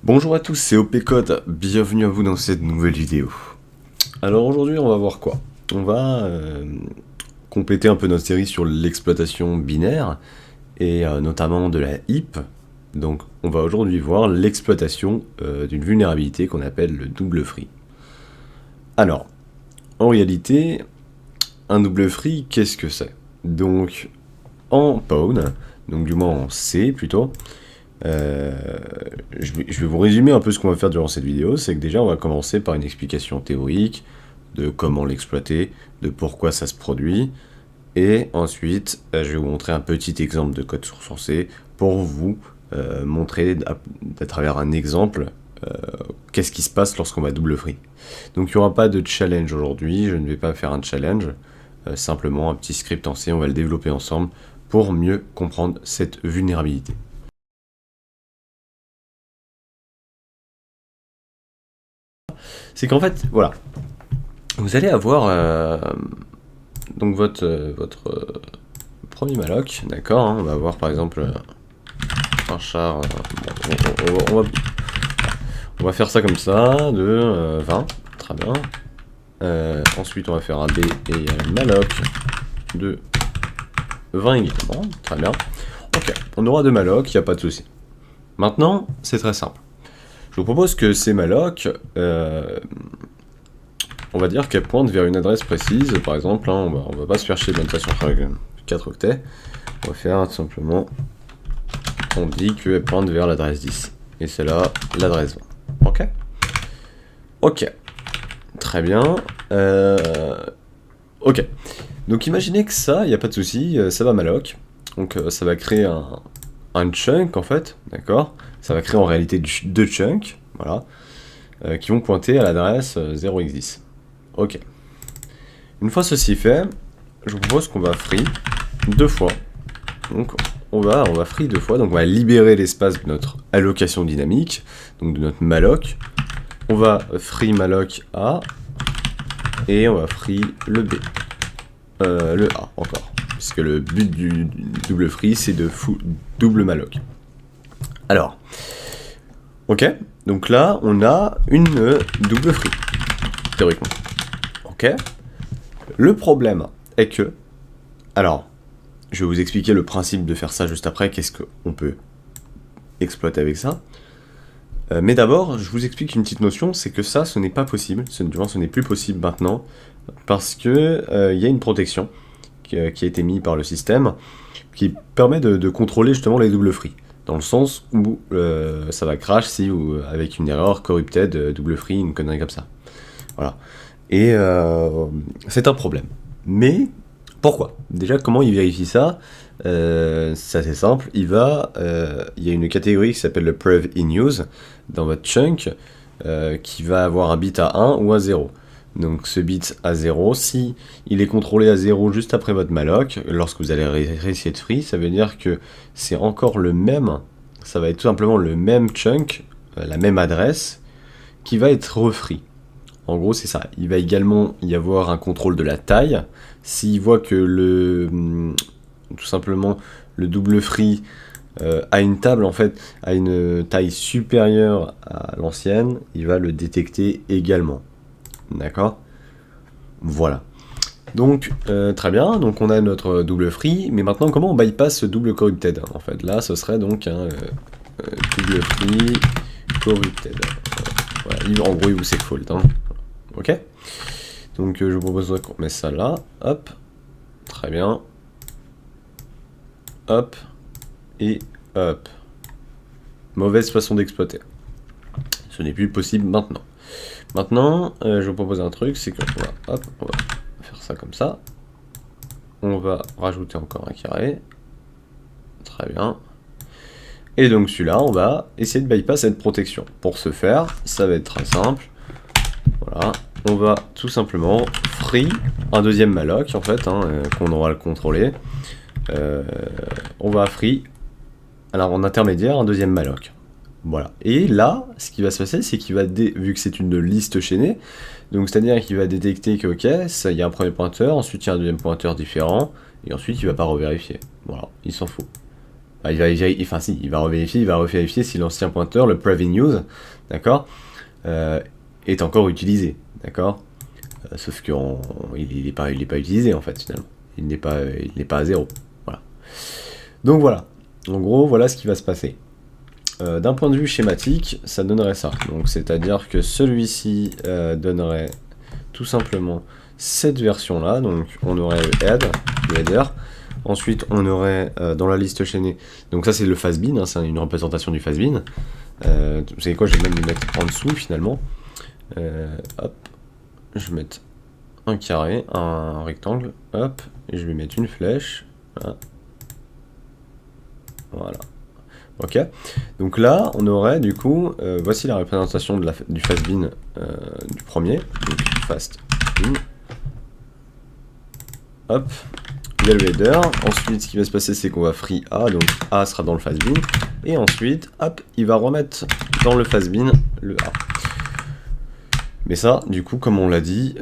Bonjour à tous, c'est OP Code, bienvenue à vous dans cette nouvelle vidéo. Alors aujourd'hui on va voir quoi? On va compléter un peu notre série sur l'exploitation binaire, et notamment de la heap. Donc on va aujourd'hui voir l'exploitation d'une vulnérabilité qu'on appelle le double free. Alors, en réalité, un double free, qu'est-ce que c'est? Donc en Pwn, donc du moins en C plutôt, je vais vous résumer un peu ce qu'on va faire durant cette vidéo. C'est que déjà on va commencer par une explication théorique de comment l'exploiter, de pourquoi ça se produit, et ensuite je vais vous montrer un petit exemple de code source en C pour vous montrer à travers un exemple qu'est-ce qui se passe lorsqu'on va double free. Donc il n'y aura pas de challenge aujourd'hui, je ne vais pas faire un challenge, simplement un petit script en C, on va le développer ensemble pour mieux comprendre cette vulnérabilité. C'est qu'en fait, voilà, vous allez avoir donc votre premier malloc, d'accord, hein, on va avoir par exemple un char, on va faire ça comme ça, de 20, très bien. Ensuite on va faire un B et malloc de 20 également, très bien. Ok, on aura deux mallocs, il n'y a pas de souci. Maintenant, c'est très simple. Je vous propose que ces mallocs, on va dire qu'elles pointent vers une adresse précise. Par exemple, hein, on va pas se faire chier de toute façon avec 4 octets. On va faire tout simplement, on dit qu'elles pointent vers l'adresse 10. Et c'est là l'adresse 20. Ok. Ok. Très bien. Ok. Donc imaginez que ça, il n'y a pas de souci, ça va malloc. Donc ça va créer un chunk en fait, d'accord. Ça va créer en réalité deux chunks, voilà, qui vont pointer à l'adresse 0x10. Ok. Une fois ceci fait, je vous propose qu'on va free deux fois. Donc on va free deux fois, donc on va libérer l'espace de notre allocation dynamique, donc de notre malloc. On va free malloc A, et on va free le B. Le A encore, puisque le but du double free c'est de double malloc. Alors, ok, donc là on a une double free, théoriquement. Ok. Le problème est que, alors, je vais vous expliquer le principe de faire ça juste après, qu'est-ce qu'on peut exploiter avec ça. Mais d'abord, je vous explique une petite notion, c'est que ça, ce n'est pas possible, ce n'est plus possible maintenant, parce que y a une protection qui a été mise par le système, qui permet de contrôler justement les double free, dans le sens où ça va crash si, avec une erreur corrupted, double free, une connerie comme ça. Voilà. Et c'est un problème. Mais pourquoi? Déjà, comment il vérifie ça? C'est assez simple. Il y a une catégorie qui s'appelle le prev in use dans votre chunk qui va avoir un bit à 1 ou à 0. Donc ce bit à 0, si il est contrôlé à 0 juste après votre malloc, lorsque vous allez réessayer de free, ça veut dire que c'est encore le même, ça va être tout simplement le même chunk, la même adresse, qui va être refree. En gros, c'est ça. Il va également y avoir un contrôle de la taille. S'il voit que tout simplement, le double free a une table, en fait, a une taille supérieure à l'ancienne, il va le détecter également. D'accord? Voilà. Donc, très bien. Donc, on a notre double free. Mais maintenant, comment on bypass ce double corrupted? En fait, là, ce serait donc un double free corrupted. Voilà. En gros, il vous c'est fault, hein. Ok, donc je vous propose qu'on mette ça là, hop, très bien, hop, et hop. Mauvaise façon d'exploiter. Ce n'est plus possible maintenant. Maintenant, je vous propose un truc, c'est qu'on va, hop, on va faire ça comme ça. On va rajouter encore un carré. Très bien. Et donc celui-là, on va essayer de bypass cette protection. Pour ce faire, ça va être très simple. Voilà, on va tout simplement free un deuxième malloc en fait, hein, qu'on aura le contrôler. On va free, alors en intermédiaire, un deuxième malloc. Voilà. Et là, ce qui va se passer, c'est qu'il va, vu que c'est une liste chaînée, donc c'est-à-dire qu'il va détecter que ok, il y a un premier pointeur, ensuite il y a un deuxième pointeur différent, et ensuite il va pas revérifier. Voilà, il s'en fout. Enfin, enfin si, il va revérifier si l'ancien pointeur, le previous, d'accord, est encore utilisé, d'accord. Sauf qu'il n'est pas utilisé en fait finalement. Il n'est pas à 0. Voilà. Donc voilà. En gros, voilà ce qui va se passer. D'un point de vue schématique, ça donnerait ça. Donc c'est-à-dire que celui-ci donnerait tout simplement cette version-là. Donc on aurait le head, le header. Ensuite, on aurait dans la liste chaînée. Donc ça c'est le phase-bin, hein, c'est une représentation du phase-bin. Vous savez quoi, je vais même le mettre en dessous finalement. Hop. Je vais mettre un carré, un rectangle, hop, et je vais mettre une flèche, voilà. Ok, donc là, on aurait du coup, voici la représentation de du fast-bin du premier, donc fast-bin, hop, il y a le header, ensuite ce qui va se passer c'est qu'on va free A, donc A sera dans le fast-bin, et ensuite, hop, il va remettre dans le fast-bin le A. Mais ça, du coup, comme on l'a dit,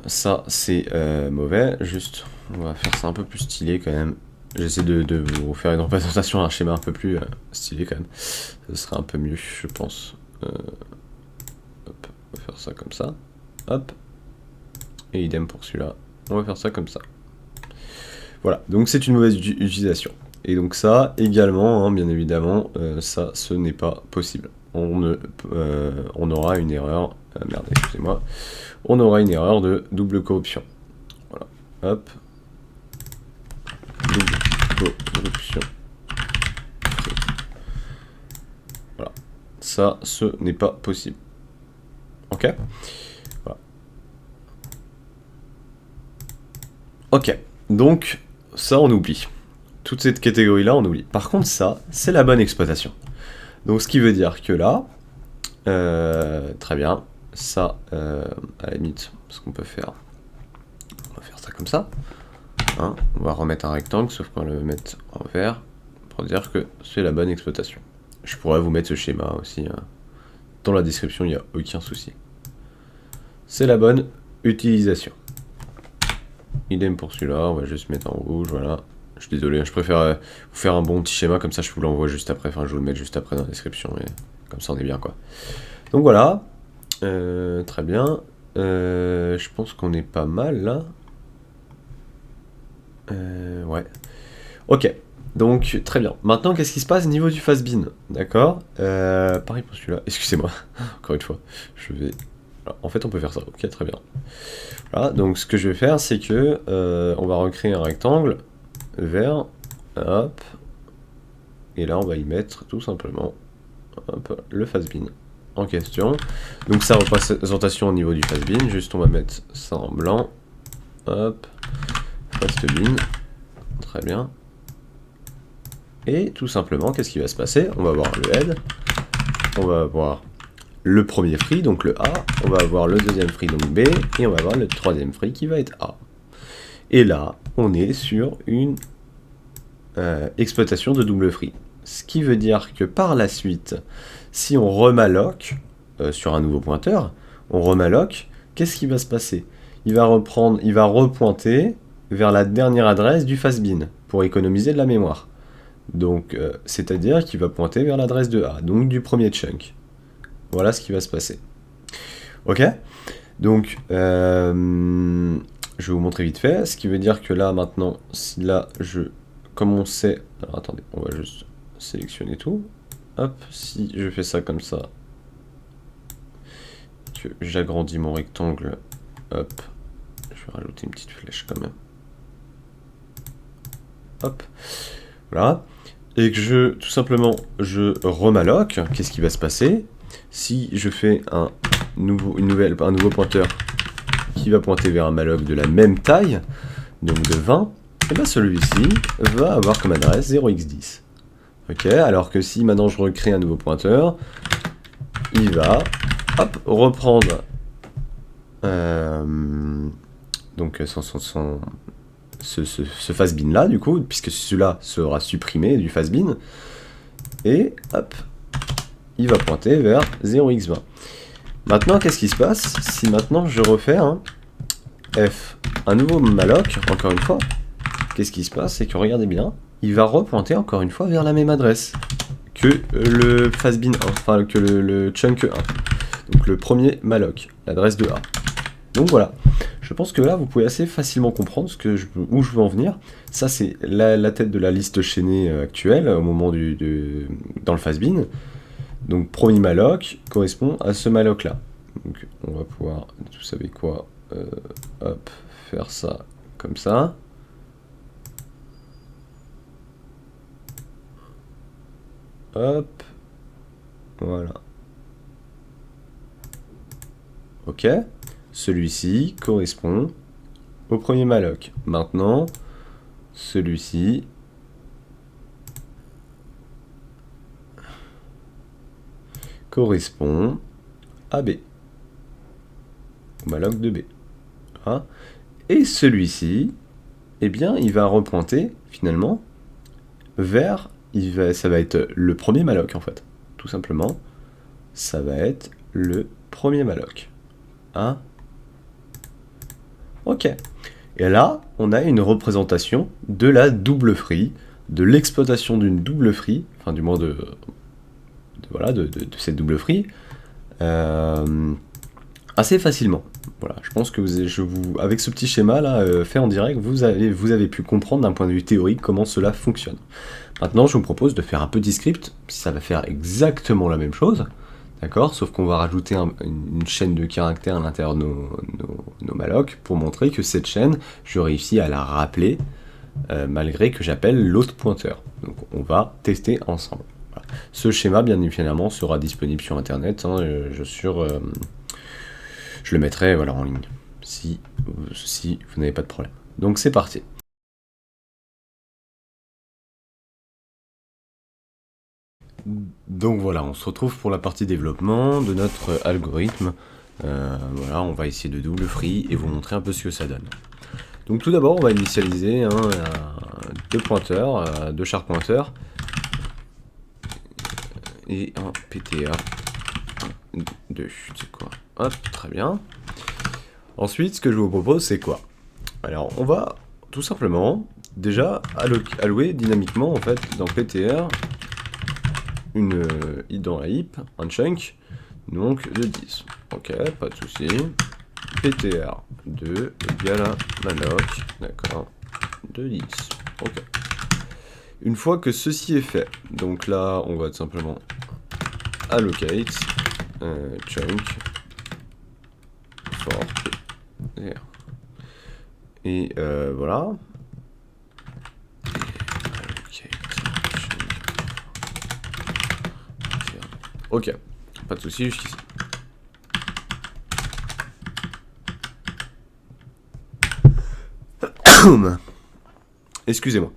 ça c'est mauvais. Juste, on va faire ça un peu plus stylé quand même. J'essaie de vous faire une représentation, un schéma un peu plus stylé quand même. Ce serait un peu mieux, je pense. Hop, on va faire ça comme ça. Hop. Et idem pour celui-là. On va faire ça comme ça. Voilà, donc c'est une mauvaise utilisation. Et donc ça, également, hein, bien évidemment, ça, ce n'est pas possible. On aura une erreur, merde, excusez-moi, on aura une erreur de double corruption. Voilà, hop, double corruption. Voilà, ça, ce n'est pas possible. Ok, voilà. Ok, donc ça on oublie. Toute cette catégorie-là, on oublie. Par contre, ça, c'est la bonne exploitation. Donc ce qui veut dire que là, très bien, ça, à la limite, ce qu'on peut faire, on va faire ça comme ça, hein, on va remettre un rectangle, sauf qu'on va le mettre en vert, pour dire que c'est la bonne exploitation. Je pourrais vous mettre ce schéma aussi, hein. Dans la description, il n'y a aucun souci. C'est la bonne utilisation. Idem pour celui-là, on va juste mettre en rouge, voilà. Je suis désolé, je préfère vous faire un bon petit schéma, comme ça je vous l'envoie juste après, enfin je vous le mets juste après dans la description, et comme ça on est bien quoi. Donc voilà, très bien, je pense qu'on est pas mal là. Ouais, ok, donc très bien. Maintenant qu'est-ce qui se passe au niveau du fast-bin, d'accord, pareil pour celui-là, excusez-moi, encore une fois, je vais... Alors, en fait on peut faire ça, ok très bien. Voilà, donc ce que je vais faire c'est que on va recréer un rectangle vert, hop, et là on va y mettre tout simplement hop, le fast-bin en question. Donc sa représentation au niveau du fast-bin, juste on va mettre ça en blanc, hop, fast-bin, très bien. Et tout simplement, qu'est-ce qui va se passer? On va avoir le head, on va avoir le premier free, donc le A, on va avoir le deuxième free, donc B, et on va avoir le troisième free qui va être A. Et là, on est sur une exploitation de double free. Ce qui veut dire que par la suite, si on remalloc sur un nouveau pointeur, on remalloc, qu'est-ce qui va se passer? Il va repointer vers la dernière adresse du fast-bin pour économiser de la mémoire. Donc, c'est-à-dire qu'il va pointer vers l'adresse de A, donc du premier chunk. Voilà ce qui va se passer. Ok? Donc, je vais vous montrer vite fait, ce qui veut dire que là, maintenant, si là, comme on sait... Alors, attendez, on va juste sélectionner tout. Hop, si je fais ça comme ça, que j'agrandis mon rectangle, hop, je vais rajouter une petite flèche quand même. Hop, voilà. Et que tout simplement, je remalloc, qu'est-ce qui va se passer? Si je fais un nouveau pointeur qui va pointer vers un malloc de la même taille, donc de 20, et bien celui-ci va avoir comme adresse 0x10. Ok, alors que si maintenant je recrée un nouveau pointeur, il va hop, reprendre donc ce fast-bin là, du coup, puisque celui-là sera supprimé du fast-bin, et hop, il va pointer vers 0x20. Maintenant, qu'est-ce qui se passe si maintenant je refais un F, un nouveau malloc, encore une fois? Qu'est-ce qui se passe? C'est que regardez bien, il va repointer encore une fois vers la même adresse que le fastbin 1, enfin que le chunk 1. Donc le premier malloc, l'adresse de A. Donc voilà, je pense que là vous pouvez assez facilement comprendre où je veux en venir. Ça c'est la tête de la liste chaînée actuelle au moment dans le fastbin. Donc premier malloc correspond à ce malloc là. Donc on va pouvoir, vous savez quoi, hop, faire ça comme ça. Hop, voilà. Ok, celui-ci correspond au premier malloc. Maintenant, celui-ci correspond à B, au malloc de B. Voilà. Et celui-ci, eh bien, il va repointer finalement vers, ça va être le premier malloc en fait, tout simplement. Ça va être le premier malloc. Hein? Ok. Et là, on a une représentation de la double free, de l'exploitation d'une double free, enfin du moins de cette double free, assez facilement. Voilà, je pense que avec ce petit schéma là fait en direct, vous avez pu comprendre d'un point de vue théorique comment cela fonctionne. Maintenant, je vous propose de faire un petit script, ça va faire exactement la même chose, d'accord, sauf qu'on va rajouter une chaîne de caractères à l'intérieur de nos mallocs pour montrer que cette chaîne, je réussis à la rappeler malgré que j'appelle l'autre pointeur. Donc on va tester ensemble. Voilà. Ce schéma, bien évidemment, sera disponible sur internet, hein, je le mettrai voilà, en ligne, si vous n'avez pas de problème. Donc c'est parti. Donc voilà, on se retrouve pour la partie développement de notre algorithme. Voilà, on va essayer de double free et vous montrer un peu ce que ça donne. Donc tout d'abord, on va initialiser deux pointeurs, deux chars pointeurs et un PTA. 1, 2, c'est quoi? Hop, très bien. Ensuite, ce que je vous propose, c'est quoi? Alors, on va tout simplement déjà allouer dynamiquement en fait dans PTR dans la heap, un chunk, donc de 10. Ok, pas de souci. PTR 2 égale à malloc, d'accord, de 10. Ok. Une fois que ceci est fait, donc là, on va tout simplement allocate chunk for PTR. Et voilà. Ok, pas de souci jusqu'ici. Excusez-moi.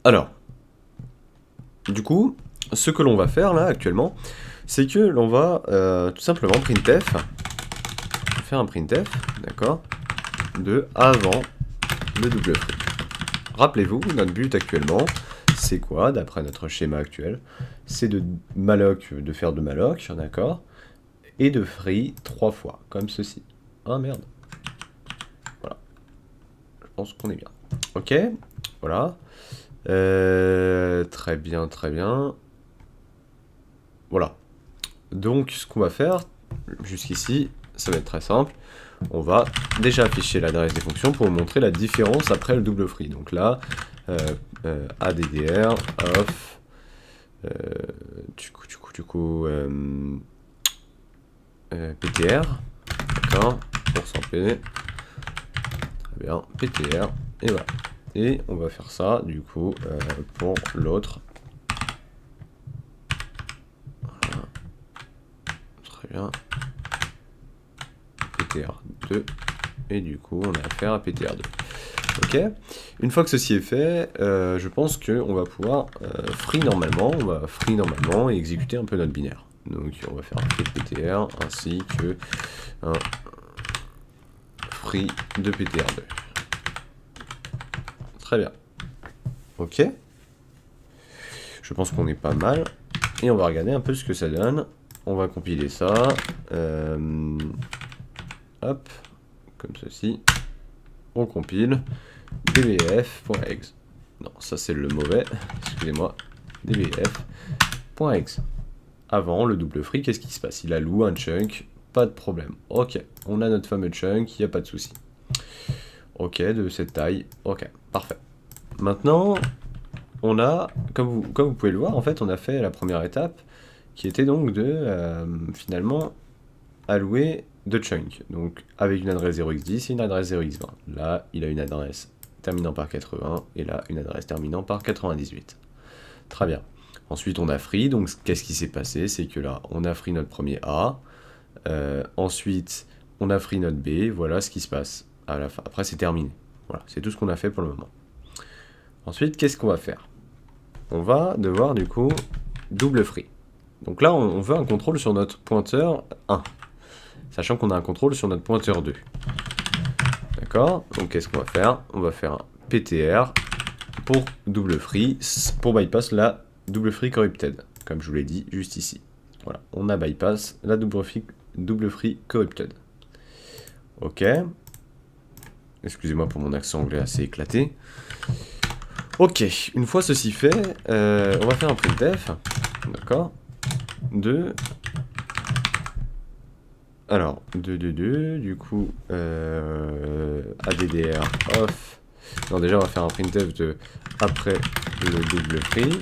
Alors, du coup, ce que l'on va faire là actuellement, c'est que l'on va tout simplement printf, faire un printf, d'accord, de avant le double free. Rappelez-vous, notre but actuellement, c'est quoi, d'après notre schéma actuel? C'est de faire de malloc, d'accord, et de free 3 fois, comme ceci. Ah merde. Voilà. Je pense qu'on est bien. Ok, voilà. Très bien, très bien. Voilà. Donc, ce qu'on va faire, jusqu'ici, ça va être très simple. On va déjà afficher l'adresse des fonctions pour vous montrer la différence après le double free. Donc là, addr, off, ptr, d'accord, %p, très bien, ptr, et voilà. Et on va faire ça, du coup, pour l'autre. Voilà. Très bien. PTR2. Et du coup, on a affaire à PTR2. Ok. Une fois que ceci est fait, je pense qu'on va pouvoir free normalement. On va free normalement et exécuter un peu notre binaire. Donc, on va faire un free de PTR ainsi que un free de PTR2. Très bien. Ok. Je pense qu'on est pas mal. Et on va regarder un peu ce que ça donne. On va compiler ça. Hop. Comme ceci. On compile. dbf.exe. Non, ça c'est le mauvais. Excusez-moi. dbf.exe. Avant le double free, qu'est-ce qui se passe? Il alloue un chunk, pas de problème. Ok, on a notre fameux chunk, il n'y a pas de souci. Ok, de cette taille, ok, parfait. Maintenant, on a, comme vous pouvez le voir, en fait, on a fait la première étape, qui était donc de, finalement, allouer deux chunks. Donc, avec une adresse 0x10 et une adresse 0x20. Là, il a une adresse terminant par 80, et là, une adresse terminant par 98. Très bien. Ensuite, on a free, donc qu'est-ce qui s'est passé? C'est que là, on a free notre premier A, ensuite, on a free notre B, voilà ce qui se passe à la fin. Après, c'est terminé. Voilà, c'est tout ce qu'on a fait pour le moment. Ensuite, qu'est-ce qu'on va faire? On va devoir, du coup, double free. Donc là, on veut un contrôle sur notre pointeur 1, sachant qu'on a un contrôle sur notre pointeur 2. D'accord? Donc, qu'est-ce qu'on va faire? On va faire un PTR pour double free, pour bypass la double free corrupted, comme je vous l'ai dit juste ici. Voilà, on a bypass la double free corrupted. Ok. Excusez-moi pour mon accent anglais assez éclaté. Ok, une fois ceci fait, on va faire un printf. D'accord. Alors, du coup, addr off. Non, déjà, on va faire un printf de après le double free.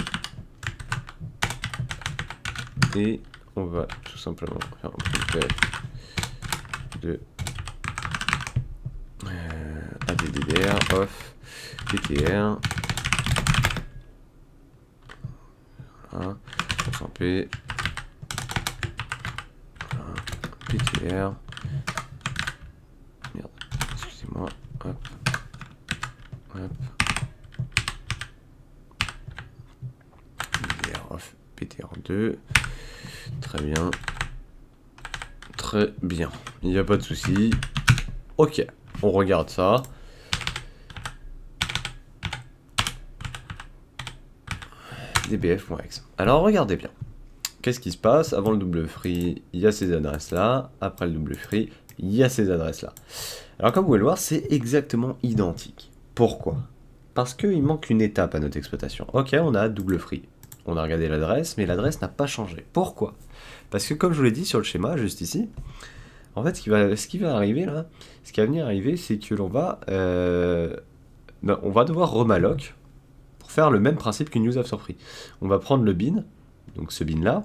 Et on va tout simplement faire un printf de addr off ptr. Voilà, p ptr. Merde, excusez-moi. Hop. Hop. Addr off ptr2. Très bien. Très bien. Il n'y a pas de souci. Ok, on regarde ça. dbf.exe. Alors regardez bien. Qu'est-ce qui se passe? Avant le double free, il y a ces adresses-là. Après le double free, il y a ces adresses-là. Alors comme vous pouvez le voir, c'est exactement identique. Pourquoi? Parce qu'il manque une étape à notre exploitation. Ok, on a double free. On a regardé l'adresse, mais l'adresse n'a pas changé. Pourquoi? Parce que comme je vous l'ai dit sur le schéma, juste ici, en fait, ce qui va arriver là, ce qui va venir arriver, c'est que on va devoir remalloc pour faire le même principe qu'une use after free. On va prendre le bin, donc ce bin là,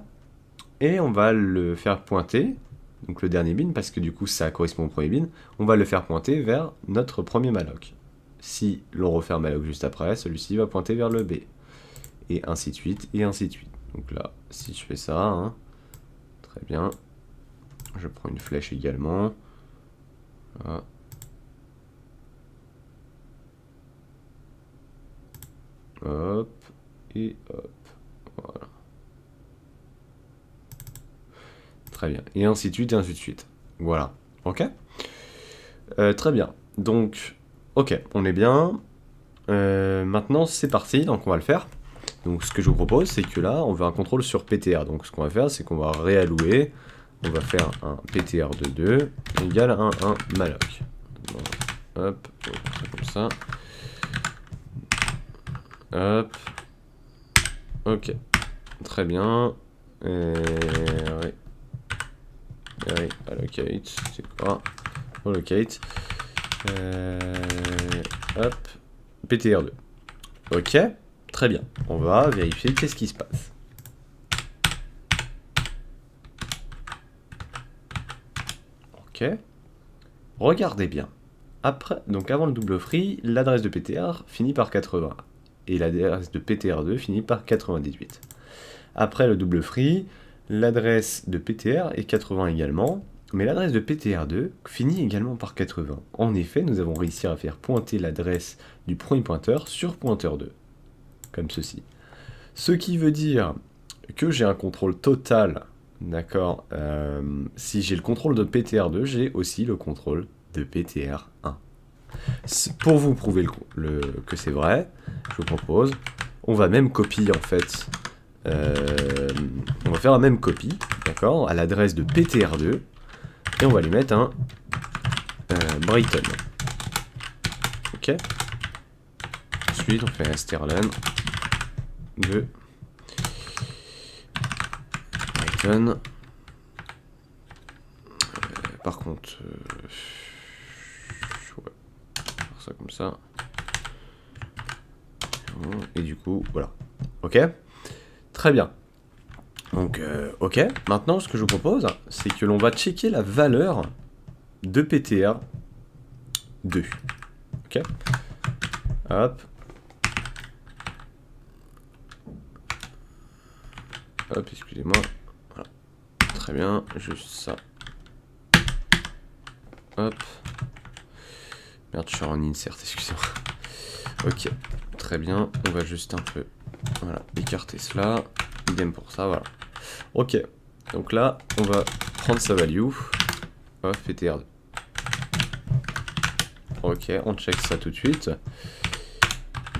et on va le faire pointer, donc le dernier bin, parce que du coup ça correspond au premier bin, on va le faire pointer vers notre premier malloc. Si l'on refait un malloc juste après, celui-ci va pointer vers le B. Et ainsi de suite, et ainsi de suite. Donc là, si je fais ça, hein, très bien. Je prends une flèche également. Voilà. Hop, et hop. Voilà. Très bien. Et ainsi de suite, et ainsi de suite. Voilà. Ok. Très bien. Donc, ok, on est bien. Maintenant, c'est parti. Donc, on va le faire. Donc, ce que je vous propose, c'est que là, on veut un contrôle sur PTR. Donc, ce qu'on va faire, c'est qu'on va réallouer. On va faire un PTR de 2 égale un malloc. Bon, hop, comme ça. Hop. Ok. Très bien. Allocate. C'est quoi? Allocate. Hop. PTR2. Ok. Très bien. On va vérifier qu'est-ce qui se passe. Ok. Regardez bien. Après, donc avant le double free, l'adresse de PTR finit par 80. Et l'adresse de PTR2 finit par 98. Après le double free, l'adresse de PTR est 80 également, mais l'adresse de PTR2 finit également par 80. En effet, nous avons réussi à faire pointer l'adresse du premier pointeur sur pointeur 2, comme ceci. Ce qui veut dire que j'ai un contrôle total, d'accord, si j'ai le contrôle de PTR2, j'ai aussi le contrôle de PTR1. Pour vous prouver que c'est vrai, je vous propose, on va même copier en fait, on va faire la même copie, d'accord, à l'adresse de PTR2, et on va lui mettre un Brighton. Ok. ensuite, on fait un strlen de item. Par contre, ouais, faire ça comme ça. Et du coup, voilà. Ok, très bien. Donc, ok. Maintenant, ce que je vous propose, c'est que l'on va checker la valeur de PTR 2. Ok. Hop. Hop, excusez-moi. Voilà. Très bien, juste ça. Hop. Merde, je suis en insert, excusez-moi. Ok, très bien. On va juste un peu, voilà, écarter cela. Idem pour ça, voilà. Ok, donc là, on va prendre sa value. Hop, PTR2. Ok, on check ça tout de suite.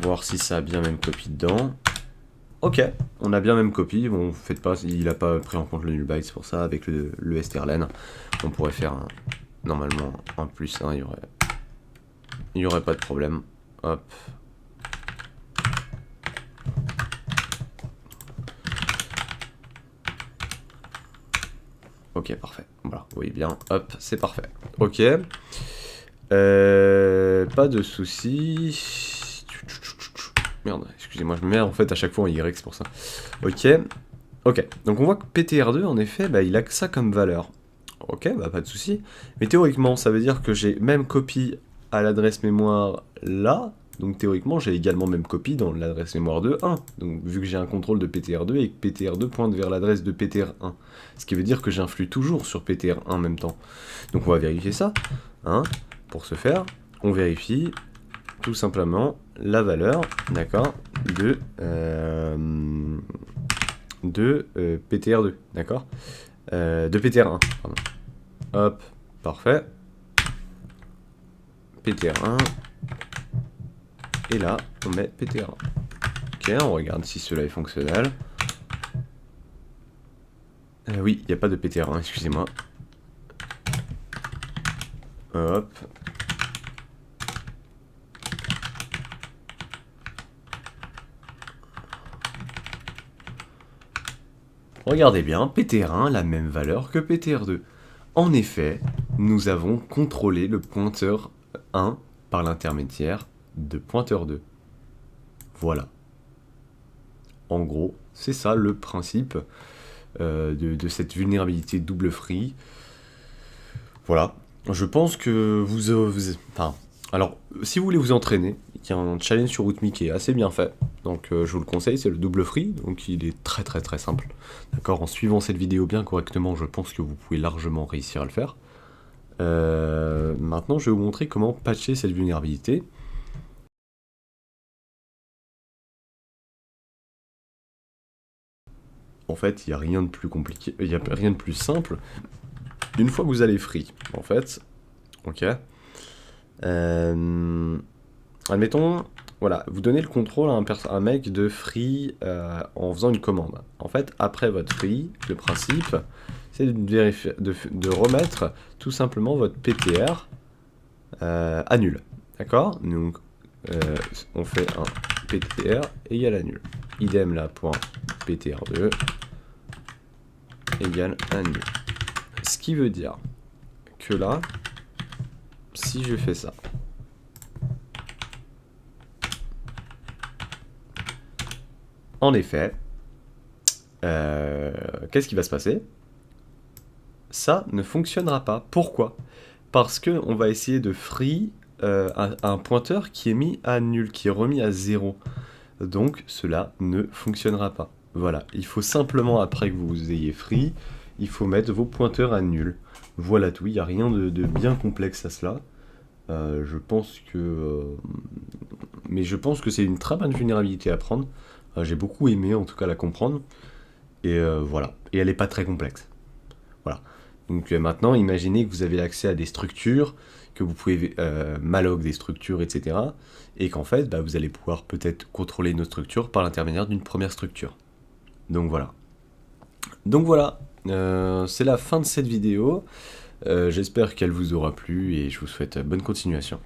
Voir si ça a bien même copie dedans. Ok, on a bien même copie. Bon, faites pas, il a pas pris en compte le null byte, c'est pour ça, avec le strlen. On pourrait faire normalement un plus 1, il y aurait pas de problème. Hop. Ok, parfait. Voilà, vous voyez bien. Hop, c'est parfait. Ok. Pas de soucis. Merde, excusez-moi, je me mets en fait à chaque fois en Y, c'est pour ça. Ok. Ok, donc on voit que PTR2, en effet, bah, il a que ça comme valeur. Ok, bah pas de soucis. Mais théoriquement, ça veut dire que j'ai même copie à l'adresse mémoire là. Donc théoriquement, j'ai également même copie dans l'adresse mémoire de 1. Donc vu que j'ai un contrôle de PTR2 et que PTR2 pointe vers l'adresse de PTR1. Ce qui veut dire que j'influe toujours sur PTR1 en même temps. Donc on va vérifier ça. Hein. Pour ce faire, on vérifie tout simplement la valeur, d'accord, de PTR2, d'accord, de PTR1, pardon. Hop, parfait. PTR1. Et là, on met PTR1. Ok, on regarde si cela est fonctionnel. Oui, il n'y a pas de PTR1, excusez-moi. Hop. Regardez bien, PTR1 a la même valeur que PTR2. En effet, nous avons contrôlé le pointeur 1 par l'intermédiaire de pointeur 2. Voilà. En gros, c'est ça le principe de cette vulnérabilité double free. Voilà. Je pense que enfin, alors, si vous voulez vous entraîner, il y a un challenge sur Rootme qui est assez bien fait. Donc, je vous le conseille, c'est le double free. Donc, il est très très très simple. D'accord, en suivant cette vidéo bien correctement, je pense que vous pouvez largement réussir à le faire. Maintenant, je vais vous montrer comment patcher cette vulnérabilité. En fait, il n'y a rien de plus compliqué, il n'y a rien de plus simple. Une fois que vous allez free, en fait, ok. Admettons, voilà, vous donnez le contrôle à un mec de free en faisant une commande. En fait, après votre free, le principe, c'est de remettre tout simplement votre PTR à nul. D'accord? Donc, on fait un PTR égale à nul. Idem là, point PTR2 égale à nul. Ce qui veut dire que là, si je fais ça, en effet, qu'est-ce qui va se passer? Ça ne fonctionnera pas. Pourquoi? Parce que on va essayer de free un pointeur qui est mis à nul, qui est remis à 0. Donc cela ne fonctionnera pas. Voilà, il faut simplement, après que vous ayez free, il faut mettre vos pointeurs à nul. Voilà tout, il n'y a rien de bien complexe à cela. Je pense que... mais je pense que c'est une très bonne vulnérabilité à prendre. J'ai beaucoup aimé en tout cas la comprendre. Et voilà, et elle n'est pas très complexe. Voilà. Donc maintenant, imaginez que vous avez accès à des structures, que vous pouvez malloc des structures, etc. Et qu'en fait, bah, vous allez pouvoir peut-être contrôler nos structures par l'intermédiaire d'une première structure. Donc voilà. Donc voilà, c'est la fin de cette vidéo. J'espère qu'elle vous aura plu et je vous souhaite bonne continuation.